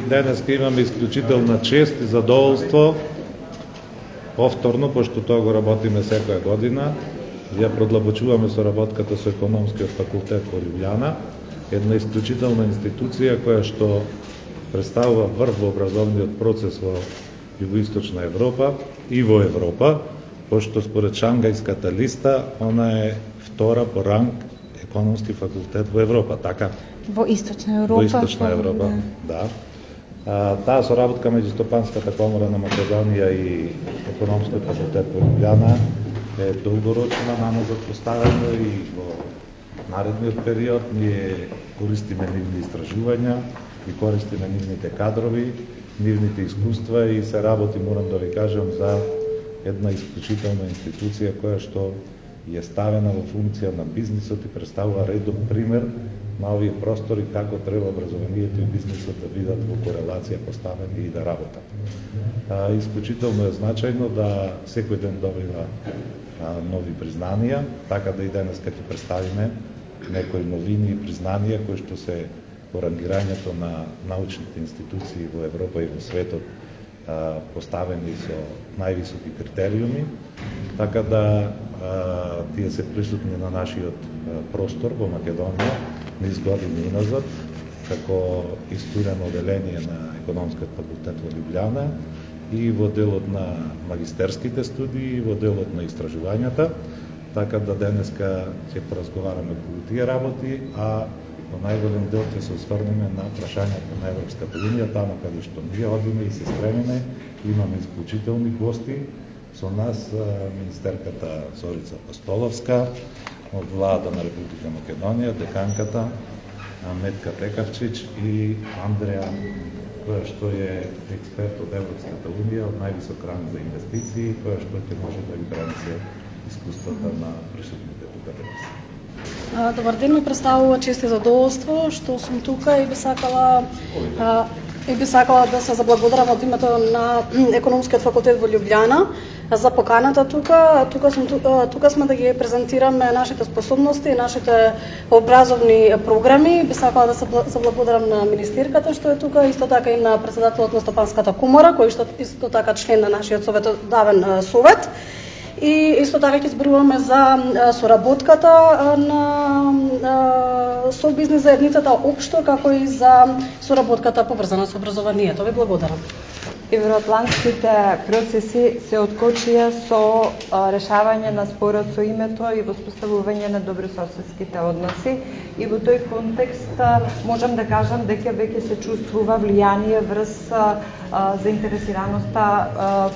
денес имаме исклучителна чест и задоволство повторно, пошто тоа го работиме секоја година, ја продлабочуваме соработката со Економскиот факултет во Лјубљана, една исклучителна институција која што представува врв во образовниот процес во Југоисточна Европа и во Европа, пошто според Шангајската листа она е втора по ранг Економски факултет во Европа, така? Во Источна Европа. Во Источна Европа, да. Таа соработка меѓу Стопанската комора на Македонија и Економскиот факултет во Лјубљана е долгорочна, наназад поставена и во наредниот период ние користиме нивни истражувања и користиме нивните кадрови, нивните искуства и се работи, морам да ви кажам, за една исклучителна институција која што е ставена во функција на бизнисот и представува редов пример на овие простори како треба образованието и бизнисот да бидат во корелација поставени и да работат. Исклучително е значајно да секој ден добива нови признанија, така да и денес ќе представиме некои новини и признанија кои што се по рангирањето на научните институции во Европа и во светот поставени со највисоки критериуми, така да тие се присутни на нашиот простор во Македонија низ години назад, како исторено оделение на Економскиот факултет во Лјубљана и во делот на магистерските студии и во делот на истражувањата, така да денеска ќе поразговараме по тие работи, а во најголем дел ќе се осврнеме на прашањата на Европската унија, тама каде што ние одиме и се стремиме. Имаме исклучителни гости со нас, министерката Зорица Апостоловска од владата на Република Македонија, деканката Метка Текавчич и Андреа, која што е експерт од Европската унија, од највисок ранг за инвестиции, која што ќе може да ви пренесе искуствата на присутните тука денес. Добар ден, ми представува чест и задоволство што сум тука и би сакала да се заблагодарам од името на Економскиот факултет во Лјубљана за поканата тука. Тука сме да ги презентираме нашите способности и нашите образовни програми. Би сакала да се заблагодарам на министерката што е тука, исто така и на претседателот на Стопанската комора, кој што исто така член на нашиот советодавен совет. И исто така ќе зборуваме за соработката со бизнис заедницата општо, како и за соработката поврзана со образованието. Ви благодарам. Евроатлантските процеси се откочија со решавање на спорот со името и воспоставување на добрососедските односи. И во тој контекст можам да кажам дека веќе се чувствува влијание врз заинтересираноста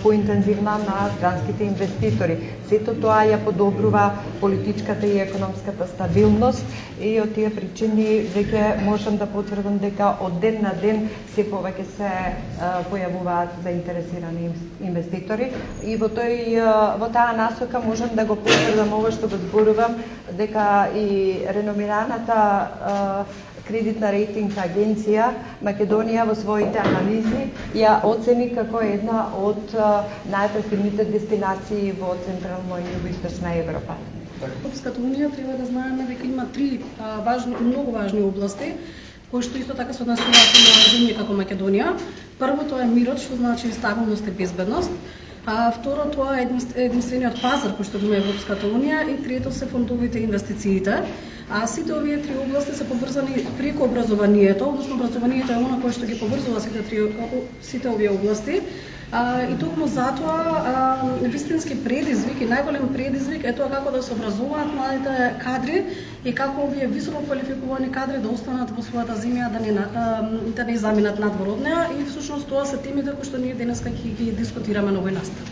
поинтензивна на странските инвеститори. Сето тоа ја подобрува политичката и економската стабилност и од тие причини веќе можам да потврдам дека од ден на ден се повеќе се појавуваат заинтересирани инвеститори и во таа насока можам да го потврдам ова што го зборувам, дека и реномираната кредитна рейтинг агенција Македонија во своите анализи ја оцени како една од најатрактивните дестинации во Централна и Југоисточна Европа. Европската унија треба да знаеме дека има три многу важни области кои што исто така се однесуваат на земји како Македонија. Прво тоа е мирот, што значи стабилност и безбедност. Второ тоа е единствениот пазар кој што има Европската унија и трето се фондовите и инвестициите. Сите овие три области се поврзани преку образованието, односно образованието е она кое што ги поврзува сите овие области. И токму затоа вистински предизвик и најголем предизвик е тоа како да се образуваат младите кадри и како овие високо квалификувани кадри да останат во својата земја, да не заминат надвор од неа, и всушност тоа се темите кои што ние денеска ќе ги дискутираме на овој настан.